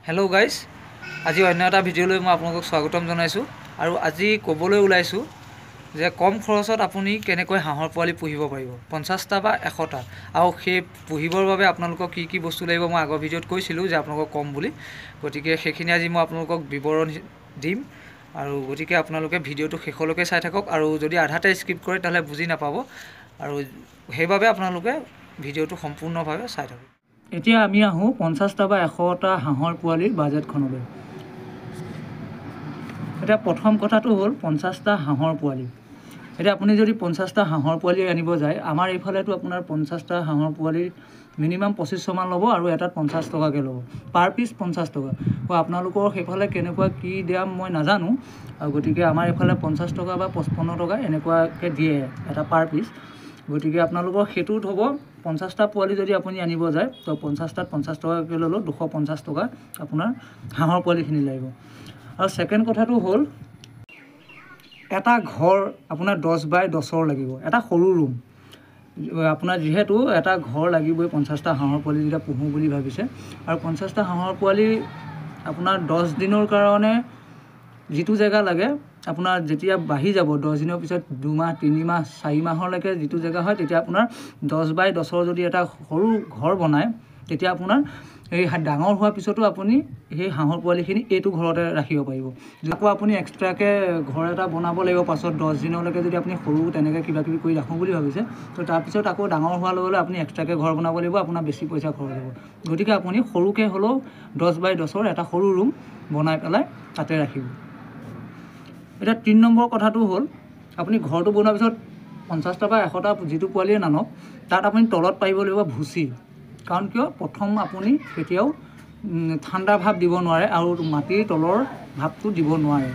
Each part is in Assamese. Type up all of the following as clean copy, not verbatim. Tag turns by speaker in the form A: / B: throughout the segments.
A: হেল্ল' গাইজ, আজি অন্য এটা ভিডিঅ'লৈ মই আপোনালোকক স্বাগতম জনাইছোঁ। আৰু আজি ক'বলৈ ওলাইছোঁ যে কম খৰচত আপুনি কেনেকৈ হাঁহৰ পোৱালি পুহিব পাৰিব, 50টা বা 100টা। আৰু সেই পুহিবৰ বাবে আপোনালোকক কি কি বস্তু লাগিব মই আগৰ ভিডিঅ'ত কৈছিলোঁ যে আপোনালোকক ক'ম বুলি। গতিকে সেইখিনি আজি মই আপোনালোকক বিৱৰণ দিম। আৰু গতিকে আপোনালোকে ভিডিঅ'টো শেষলৈকে চাই থাকক। আৰু যদি আধাতে স্কিপ কৰে তেতিয়াহ'লে বুজি নাপাব, আৰু সেইবাবে আপোনালোকে ভিডিঅ'টো সম্পূৰ্ণভাৱে চাই থাকক। এতিয়া আমি আহোঁ 50টা বা 100টা হাঁহৰ পোৱালিৰ বাজেটখনলৈ। এতিয়া প্ৰথম কথাটো হ'ল 50টা হাঁহৰ পোৱালি। এতিয়া আপুনি যদি 50টা হাঁহৰ পোৱালি আনিব যায়, আমাৰ এইফালেতো আপোনাৰ 50টা হাঁহৰ পোৱালিৰ মিনিমাম 2500 মান ল'ব, আৰু এটাত 50 টকাকৈ ল'ব, পাৰ পিচ 50 টকা। আপোনালোকৰ সেইফালে কেনেকুৱা কি দাম মই নাজানো, আৰু গতিকে আমাৰ এইফালে 50 টকা বা 55 টকা এনেকুৱাকৈ দিয়ে এটা পাৰ পিচ। গতিকে আপোনালোকৰ সেইটোত হ'ব 50টা পোৱালি যদি আপুনি আনিব যায়, তো 50টাত 50 টকাকৈ ল'লেও 250 টকা আপোনাৰ হাঁহৰ পোৱালিখিনি লাগিব। আৰু ছেকেণ্ড কথাটো হ'ল এটা ঘৰ আপোনাৰ 10 বাই 10ৰ লাগিব, এটা সৰু ৰুম। আপোনাৰ যিহেতু এটা ঘৰ লাগিবই 50টা হাঁহৰ পোৱালি যেতিয়া পুহোঁ বুলি ভাবিছে। আৰু 50টা হাঁহৰ পোৱালি আপোনাৰ 10 দিনৰ কাৰণে যিটো জেগা লাগে, আপোনাৰ যেতিয়া বাঢ়ি যাব 10 দিনৰ পিছত 2 মাহ 3 মাহ 4 মাহলৈকে যিটো জেগা হয়, তেতিয়া আপোনাৰ 10 বাই 10ৰ যদি এটা সৰু ঘৰ বনায়, তেতিয়া আপোনাৰ এই ডাঙৰ হোৱাৰ পিছতো আপুনি সেই হাঁহৰ পোৱালিখিনি এইটো ঘৰতে ৰাখিব পাৰিব। আকৌ আপুনি এক্সট্ৰাকৈ ঘৰ এটা বনাব লাগিব পাছত 10 দিনলৈকে, যদি আপুনি সৰু তেনেকৈ কিবা কিবি কৰি ৰাখোঁ বুলি ভাবিছে, তো তাৰপিছত আকৌ ডাঙৰ হোৱাৰ লগে লগে আপুনি এক্সট্ৰাকৈ ঘৰ বনাব লাগিব, আপোনাৰ বেছি পইচা খৰচ হ'ব। গতিকে আপুনি সৰুকৈ হ'লেও 10 বাই 10ৰ এটা সৰু ৰুম বনাই পেলাই তাতে ৰাখিব। এতিয়া 3 নম্বৰ কথাটো হ'ল আপুনি ঘৰটো বনোৱাৰ পিছত 50টা বা 100টা যিটো পোৱালিয়ে নানক, তাত আপুনি তলত পাৰিব লাগিব ভুচি। কাৰণ কিয়, প্ৰথম আপুনি কেতিয়াও ঠাণ্ডা ভাৱ দিব নোৱাৰে, আৰু মাটিৰ তলৰ ভাৱটো দিব নোৱাৰে।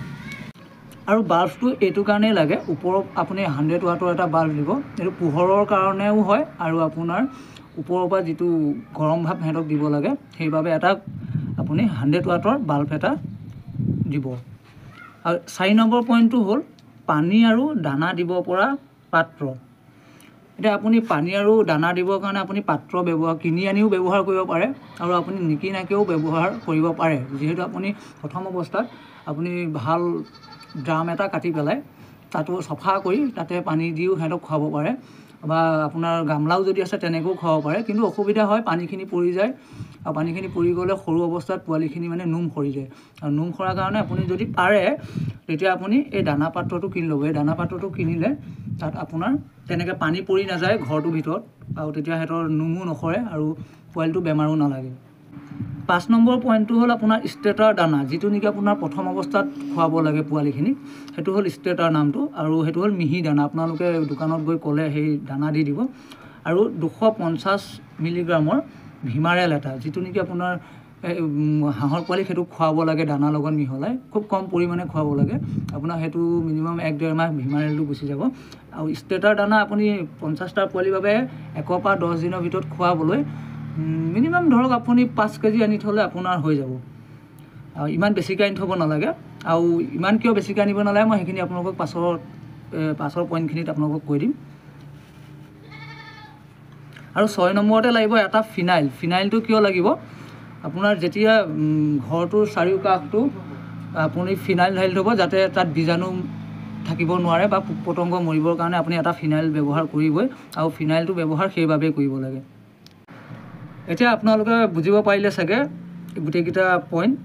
A: আৰু বাল্বটো এইটো কাৰণেই লাগে, ওপৰত আপুনি 100 ৱাটৰ এটা বাল্ব দিব। এইটো পোহৰৰ কাৰণেও হয়, আৰু আপোনাৰ ওপৰৰ পৰা যিটো গৰম ভাৱ সিহঁতক দিব লাগে, সেইবাবে এটা আপুনি 100 ৱাটৰ বাল্ব এটা দিব। আৰু 4 নম্বৰ পইণ্টটো হ'ল পানী আৰু দানা দিব পৰা পাত্ৰ। এতিয়া আপুনি পানী আৰু দানা দিবৰ কাৰণে আপুনি পাত্ৰ কিনি আনিও ব্যৱহাৰ কৰিব পাৰে, আৰু আপুনি নিকিনাকৈও ব্যৱহাৰ কৰিব পাৰে। যিহেতু আপুনি প্ৰথম অৱস্থাত আপুনি ভাল ড্ৰাম এটা কাটি পেলাই তাতো চফা কৰি তাতে পানী দিও সিহঁতক খুৱাব পাৰে, বা আপোনাৰ গামলাও যদি আছে তেনেকৈও খুৱাব পাৰে। কিন্তু অসুবিধা হয়, পানীখিনি পৰি যায়, আৰু পানীখিনি পৰি গ'লে সৰু অৱস্থাত পোৱালিখিনি মানে নোম সৰি যায়। আৰু নোম সৰাৰ কাৰণে আপুনি যদি পাৰে তেতিয়া আপুনি এই দানা পাত্ৰটো কিনি ল'ব। এই দানা পাত্ৰটো কিনিলে তাত আপোনাৰ তেনেকৈ পানী পৰি নাযায় ঘৰটোৰ ভিতৰত, আৰু তেতিয়া সিহঁতৰ নোমো নসৰে আৰু পোৱালিটো বেমাৰো নালাগে। 5 নম্বৰ পইণ্টটো হ'ল আপোনাৰ ষ্টেটাৰ দানা, যিটো নেকি আপোনাৰ প্ৰথম অৱস্থাত খুৱাব লাগে পোৱালিখিনিক। সেইটো হ'ল ষ্টেটাৰ নামটো, আৰু সেইটো হ'ল মিহি দানা। আপোনালোকে দোকানত গৈ ক'লে সেই দানা দি দিব। আৰু 250 মিলিগ্ৰামৰ ভিমাৰেল এটা, যিটো নেকি আপোনাৰ হাঁহৰ পোৱালিক সেইটো খুৱাব লাগে দানাৰ লগত মিহলাই, খুব কম পৰিমাণে খুৱাব লাগে। আপোনাৰ সেইটো মিনিমাম 1-1.5 মাহ ভিমাৰেলটো গুচি যাব। আৰু ষ্টেটাৰ দানা আপুনি 50টা পোৱালিৰ বাবে 1 পৰা 10 দিনৰ ভিতৰত খুৱাবলৈ মিনিমাম ধৰক আপুনি 5 কেজি আনি থ'লে আপোনাৰ হৈ যাব। আৰু ইমান বেছিকৈ আনি থ'ব নালাগে। আৰু ইমান কিয় বেছিকৈ আনিব নালাগে মই সেইখিনি আপোনালোকক পাছৰ পইণ্টখিনিত আপোনালোকক কৈ দিম। আৰু 6 নম্বৰতে লাগিব এটা ফিনাইল। ফিনাইলটো কিয় লাগিব, আপোনাৰ যেতিয়া ঘৰটোৰ চাৰিওকাষটো আপুনি ফিনাইল ঢালি থ'ব, যাতে তাত বীজাণু থাকিব নোৱাৰে বা পোক পতংগ মৰিবৰ কাৰণে আপুনি এটা ফিনাইল ব্যৱহাৰ কৰিবই, আৰু ফিনাইলটো ব্যৱহাৰ সেইবাবেই কৰিব লাগে। এতিয়া আপোনালোকে বুজিব পাৰিলে চাগে গোটেইকেইটা পইণ্ট।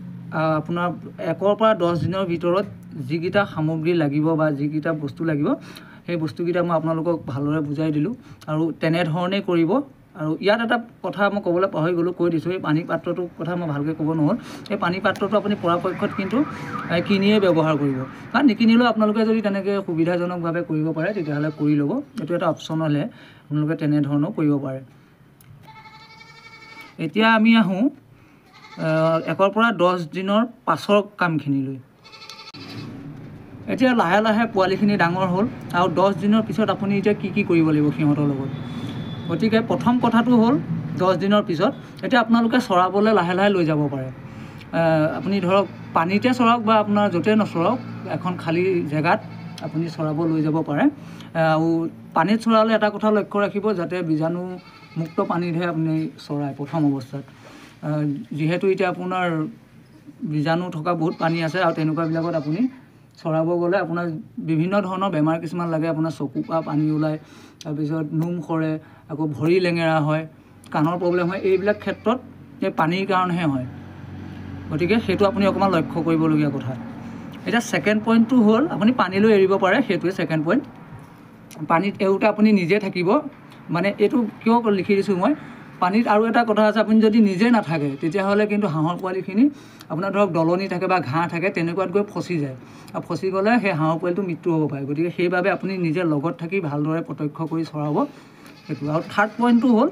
A: আপোনাৰ 1 পৰা 10 দিনৰ ভিতৰত যিকেইটা সামগ্ৰী লাগিব বা যিকেইটা বস্তু লাগিব, সেই বস্তুকেইটা মই আপোনালোকক ভালদৰে বুজাই দিলোঁ, আৰু তেনেধৰণেই কৰিব। আৰু ইয়াত এটা কথা মই ক'বলৈ পাহৰি গ'লোঁ, কৈ দিছোঁ। এই পানী পাত্ৰটোৰ কথা মই ভালকৈ ক'ব নহ'ল। এই পানী পাত্ৰটো আপুনি পৰাপক্ষত কিন্তু কিনিয়ে ব্যৱহাৰ কৰিব, বা নিকিনিলেও আপোনালোকে যদি তেনেকৈ সুবিধাজনকভাৱে কৰিব পাৰে তেতিয়াহ'লে কৰি ল'ব। এইটো এটা অপশ্যনলহে, আপোনালোকে তেনেধৰণেও কৰিব পাৰে। এতিয়া আমি আহোঁ 1 পৰা 10 দিনৰ পাছৰ কামখিনিলৈ। এতিয়া লাহে লাহে পোৱালিখিনি ডাঙৰ হ'ল, আৰু 10 দিনৰ পিছত আপুনি এতিয়া কি কি কৰিব লাগিব সিহঁতৰ লগত। গতিকে প্ৰথম কথাটো হ'ল 10 দিনৰ পিছত এতিয়া আপোনালোকে চৰাবলৈ লাহে লাহে লৈ যাব পাৰে। আপুনি ধৰক পানীতে চৰাওক বা আপোনাৰ য'তে নচৰাওক, এখন খালী জেগাত আপুনি চৰাব লৈ যাব পাৰে। আৰু পানীত চৰালে এটা কথা লক্ষ্য ৰাখিব, যাতে বীজাণুমুক্ত পানীতহে আপুনি চৰায় প্ৰথম অৱস্থাত। যিহেতু এতিয়া আপোনাৰ বীজাণু থকা বহুত পানী আছে আৰু তেনেকুৱাবিলাকত আপুনি চৰাব গ'লে আপোনাৰ বিভিন্ন ধৰণৰ বেমাৰ কিছুমান লাগে আপোনাৰ চকুৰ পৰা পানী ওলায় তাৰপিছত নোম সৰে আকৌ ভৰি লেঙেৰা হয় কাণৰ প্ৰব্লেম হয় এইবিলাক ক্ষেত্ৰত এই পানীৰ কাৰণেহে হয় গতিকে সেইটো আপুনি অকণমান লক্ষ্য কৰিবলগীয়া কথা এতিয়া ছেকেণ্ড পইণ্টটো হ'ল আপুনি পানীলৈ এৰিব পাৰে সেইটোৱে ছেকেণ্ড পইণ্ট পানীত এৰোঁতে আপুনি নিজে থাকিব মানে এইটো কিয় লিখি দিছোঁ মই পানীত আৰু এটা কথা আছে আপুনি যদি নিজে নাথাকে তেতিয়াহ'লে কিন্তু হাঁহৰ পোৱালিখিনি আপোনাৰ ধৰক দলনি থাকে বা ঘাঁহ থাকে তেনেকুৱাত গৈ ফচি যায় আৰু ফচি গ'লে সেই হাঁহৰ পোৱালিটো মৃত্যু হ'ব পাৰে গতিকে সেইবাবে আপুনি নিজে লগত থাকি ভালদৰে প্ৰত্যক্ষ কৰি চৰাব সেইটো আৰু থাৰ্ড পইণ্টটো হ'ল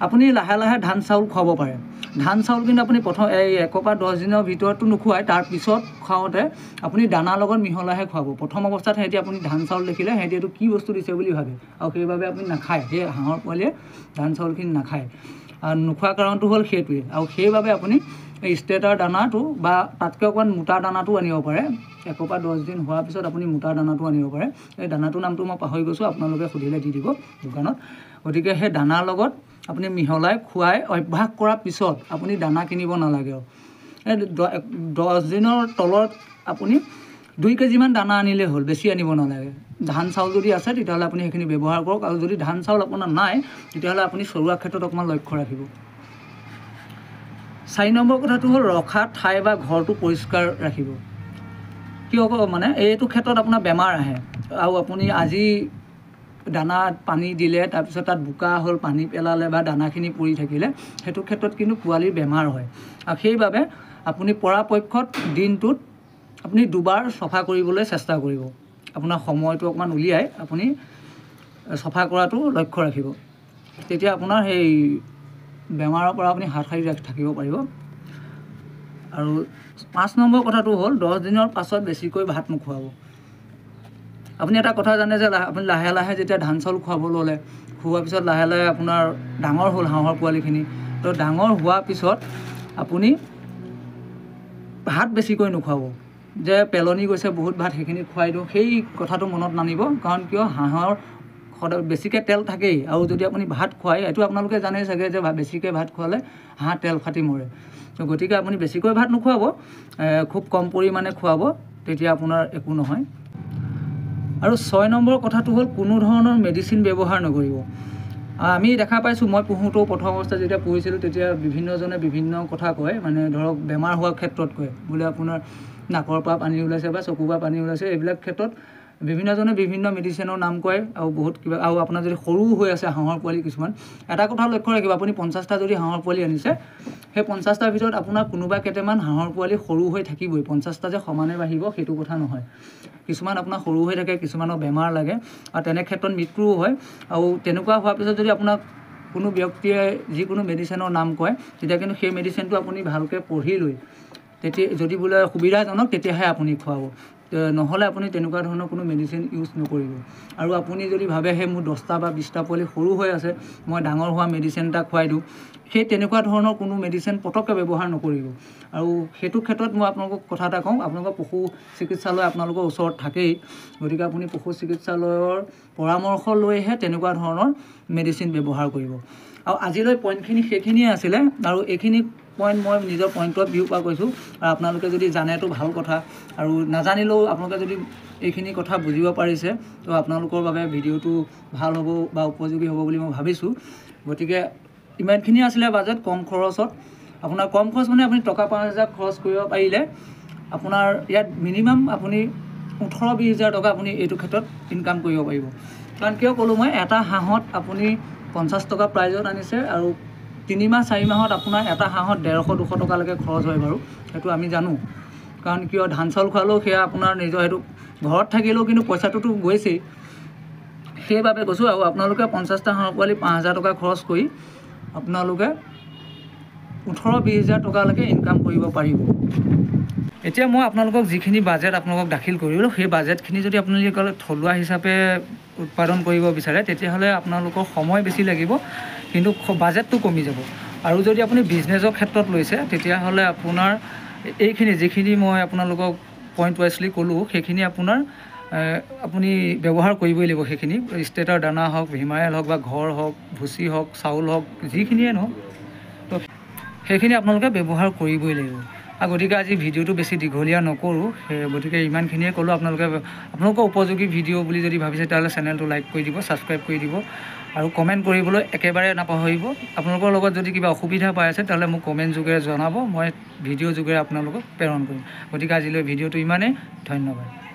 A: আপুনি লাহে লাহে ধান চাউল খুৱাব পাৰে ধান চাউল কিন্তু আপুনি প্ৰথম এই 1 পৰা 10 দিনৰ ভিতৰতো নোখোৱাই তাৰপিছত খাওঁতে আপুনি দানাৰ লগত মিহলাইহে খুৱাব প্ৰথম অৱস্থাত সিহঁতি আপুনি ধান চাউল দেখিলে সিহঁতি এইটো কি বস্তু দিছে বুলি ভাবে আৰু সেইবাবে আপুনি নাখায় সেই হাঁহৰ পোৱালিয়ে ধান চাউলখিনি নাখায় আৰু নোখোৱাৰ কাৰণটো হ'ল সেইটোৱে আৰু সেইবাবে আপুনি এই ষ্টেটাৰ দানাটো বা তাতকৈ অকণমান মোটা দানাটো আনিব পাৰে 1 পৰা 10 দিন হোৱাৰ পিছত আপুনি মোটা দানাটো আনিব পাৰে এই দানাটোৰ নামটো মই পাহৰি গৈছোঁ আপোনালোকে সুধিলে দি দিব দোকানত গতিকে সেই দানাৰ লগত আপুনি মিহলাই খুৱাই অভ্যাস কৰাৰ পিছত আপুনি দানা কিনিব নালাগে এই 10 দিনৰ তলত আপুনি 2 কেজিমান দানা আনিলেই হ'ল বেছি আনিব নালাগে ধান চাউল যদি আছে তেতিয়াহ'লে আপুনি সেইখিনি ব্যৱহাৰ কৰক আৰু যদি ধান চাউল আপোনাৰ নাই তেতিয়াহ'লে আপুনি চৰোৱাৰ ক্ষেত্ৰত অকণমান লক্ষ্য ৰাখিব 4 নম্বৰ কথাটো হ'ল ৰখা ঠাই বা ঘৰটো পৰিষ্কাৰ ৰাখিব কিয় মানে এইটো ক্ষেত্ৰত আপোনাৰ বেমাৰ আহে আৰু আপুনি আজি দানাত পানী দিলে তাৰপিছত তাত বোকা হ'ল পানী পেলালে বা দানাখিনি পৰি থাকিলে সেইটো ক্ষেত্ৰত কিন্তু পোৱালিৰ বেমাৰ হয় আৰু সেইবাবে আপুনি পৰাপক্ষত দিনটোত আপুনি দুবাৰ চফা কৰিবলৈ চেষ্টা কৰিব আপোনাৰ সময়টো অকণমান উলিয়াই আপুনি চফা কৰাটো লক্ষ্য ৰাখিব তেতিয়া আপোনাৰ সেই বেমাৰৰ পৰা আপুনি হাত সাৰি থাকিব পাৰিব আৰু 5 নম্বৰ কথাটো হ'ল 10 দিনৰ পাছত বেছিকৈ ভাত নোখোৱাব আপুনি এটা কথা জানে যে আপুনি লাহে লাহে যেতিয়া ধান চাউল খুৱাব ল'লে খোৱাৰ পিছত লাহে লাহে আপোনাৰ ডাঙৰ হ'ল হাঁহৰ পোৱালিখিনি তো ডাঙৰ হোৱাৰ পিছত আপুনি ভাত বেছিকৈ নোখোৱাব যে পেলনি গৈছে বহুত ভাত সেইখিনি খুৱাই দিওঁ সেই কথাটো মনত নানিব কাৰণ কিয় হাঁহৰ সদায় বেছিকৈ তেল থাকেই আৰু যদি আপুনি ভাত খুৱায় এইটো আপোনালোকে জানেই চাগে যে বেছিকৈ ভাত খোৱালে হাঁহ তেল ফাটি মৰে তো গতিকে আপুনি বেছিকৈ ভাত নোখোৱাব খুব কম পৰিমাণে খুৱাব তেতিয়া আপোনাৰ একো নহয় আৰু 6 নম্বৰ কথাটো হ'ল কোনো ধৰণৰ মেডিচিন ব্যৱহাৰ নকৰিব আমি দেখা পাইছোঁ মই পুহোঁতেও প্ৰথম অৱস্থাত যেতিয়া পুহিছিলোঁ তেতিয়া বিভিন্নজনে বিভিন্ন কথা কয় মানে ধৰক বেমাৰ হোৱাৰ ক্ষেত্ৰত কয় বোলে আপোনাৰ নাকৰ পৰা পানী ওলাইছে বা চকুৰ পৰা পানী ওলাইছে এইবিলাক ক্ষেত্ৰত বিভিন্নজনে বিভিন্ন মেডিচিনৰ নাম কয় আৰু বহুত কিবা আৰু আপোনাৰ যদি সৰু হৈ আছে হাঁহৰ পোৱালি কিছুমান এটা কথা লক্ষ্য ৰাখিব আপুনি 50টা যদি হাঁহৰ পোৱালি আনিছে সেই 50টাৰ ভিতৰত আপোনাৰ কোনোবা কেইটামান হাঁহৰ পোৱালি সৰু হৈ থাকিবই 50টা যে সমানে বাঢ়িব সেইটো কথা নহয় কিছুমান আপোনাৰ সৰু হৈ থাকে কিছুমানৰ বেমাৰ লাগে আৰু তেনে ক্ষেত্ৰত মৃত্যুও হয় আৰু তেনেকুৱা হোৱাৰ পিছত যদি আপোনাক কোনো ব্যক্তিয়ে যিকোনো মেডিচিনৰ নাম কয় তেতিয়া কিন্তু সেই মেডিচিনটো আপুনি ভালকৈ পঢ়ি লৈ তেতিয়া যদি বোলে সুবিধাজনক তেতিয়াহে আপুনি খুৱাব নহ'লে আপুনি তেনেকুৱা ধৰণৰ কোনো মেডিচিন ইউজ নকৰিব আৰু আপুনি যদি ভাবে সেই মোৰ 10টা বা 20টা পোৱালি সৰু হৈ আছে মই ডাঙৰ হোৱা মেডিচিন এটা খুৱাই দিওঁ সেই তেনেকুৱা ধৰণৰ কোনো মেডিচিন পটককৈ ব্যৱহাৰ নকৰিব আৰু সেইটো ক্ষেত্ৰত মই আপোনালোকক কথা এটা কওঁ আপোনালোকৰ পশু চিকিৎসালয় আপোনালোকৰ ওচৰত থাকেই গতিকে আপুনি পশু চিকিৎসালয়ৰ পৰামৰ্শ লৈহে তেনেকুৱা ধৰণৰ মেডিচিন ব্যৱহাৰ কৰিব আৰু আজিলৈ পইণ্টখিনি সেইখিনিয়ে আছিলে আৰু এইখিনি পইণ্ট মই নিজৰ পইণ্ট অফ ভিউ পৰা কৈছোঁ আৰু আপোনালোকে যদি জানেতো ভাল কথা আৰু নাজানিলেও আপোনালোকে যদি এইখিনি কথা বুজিব পাৰিছে তো আপোনালোকৰ বাবে ভিডিঅ'টো ভাল হ'ব বা উপযোগী হ'ব বুলি মই ভাবিছোঁ গতিকে ইমানখিনি আছিলে বাজেট কম খৰচত আপোনাৰ কম খৰচ মানে আপুনি টকা 5,000 খৰচ কৰিব পাৰিলে আপোনাৰ ইয়াত মিনিমাম আপুনি 18-20 হাজাৰ টকা আপুনি এইটো ক্ষেত্ৰত ইনকাম কৰিব পাৰিব কাৰণ কিয় ক'লোঁ মই এটা হাঁহত আপুনি 50 টকা প্ৰাইজত আনিছে আৰু 3 মাহ 4 মাহত আপোনাৰ এটা হাঁহত 150-200 টকালৈকে খৰচ হয় বাৰু সেইটো আমি জানো কাৰণ কিয় ধান চাউল খোৱালেও সেয়া আপোনাৰ নিজৰ সেইটো ঘৰত থাকিলেও কিন্তু পইচাটোতো গৈছেই সেইবাবে কৈছোঁ আৰু আপোনালোকে 50টা হাঁহৰ পোৱালি 5,000 টকা খৰচ কৰি আপোনালোকে 18-20 হাজাৰ টকালৈকে ইনকাম কৰিব পাৰিব এতিয়া মই আপোনালোকক যিখিনি বাজেট আপোনালোকক দাখিল কৰিলোঁ সেই বাজেটখিনি যদি আপোনালোকে থলুৱা হিচাপে উৎপাদন কৰিব বিচাৰে তেতিয়াহ'লে আপোনালোকৰ সময় বেছি লাগিব কিন্তু বাজেটটো কমি যাব আৰু যদি আপুনি বিজনেছৰ ক্ষেত্ৰত লৈছে তেতিয়াহ'লে আপোনাৰ এইখিনি যিখিনি মই আপোনালোকক পইণ্ট ৱাইজলি ক'লোঁ সেইখিনি আপোনাৰ আপুনি ব্যৱহাৰ কৰিবই লাগিব সেইখিনি ষ্টেটাৰ দানা হওক ভিমাৰেল হওক বা ঘৰ হওক ভুচি হওক চাউল হওক যিখিনিয়ে নহওক তো সেইখিনি আপোনালোকে ব্যৱহাৰ কৰিবই লাগিব গতিকে আজি ভিডিঅ'টো বেছি দীঘলীয়া নকৰোঁ, গতিকে ইমানখিনিয়ে ক'লোঁ। আপোনালোকৰ উপযোগী ভিডিঅ' বুলি যদি ভাবিছে তেতিয়াহ'লে চেনেলটো লাইক কৰি দিব, ছাবস্ক্ৰাইব কৰি দিব আৰু কমেণ্ট কৰিবলৈ একেবাৰে নাপাহৰিব। আপোনালোকৰ লগত যদি কিবা অসুবিধা পাই আছে তেতিয়াহ'লে মোক কমেণ্ট যোগেৰে জনাব, মই ভিডিঅ' যোগেৰে আপোনালোকক প্ৰেৰণ কৰিম। গতিকে আজিলৈ ভিডিঅ'টো ইমানেই, ধন্যবাদ।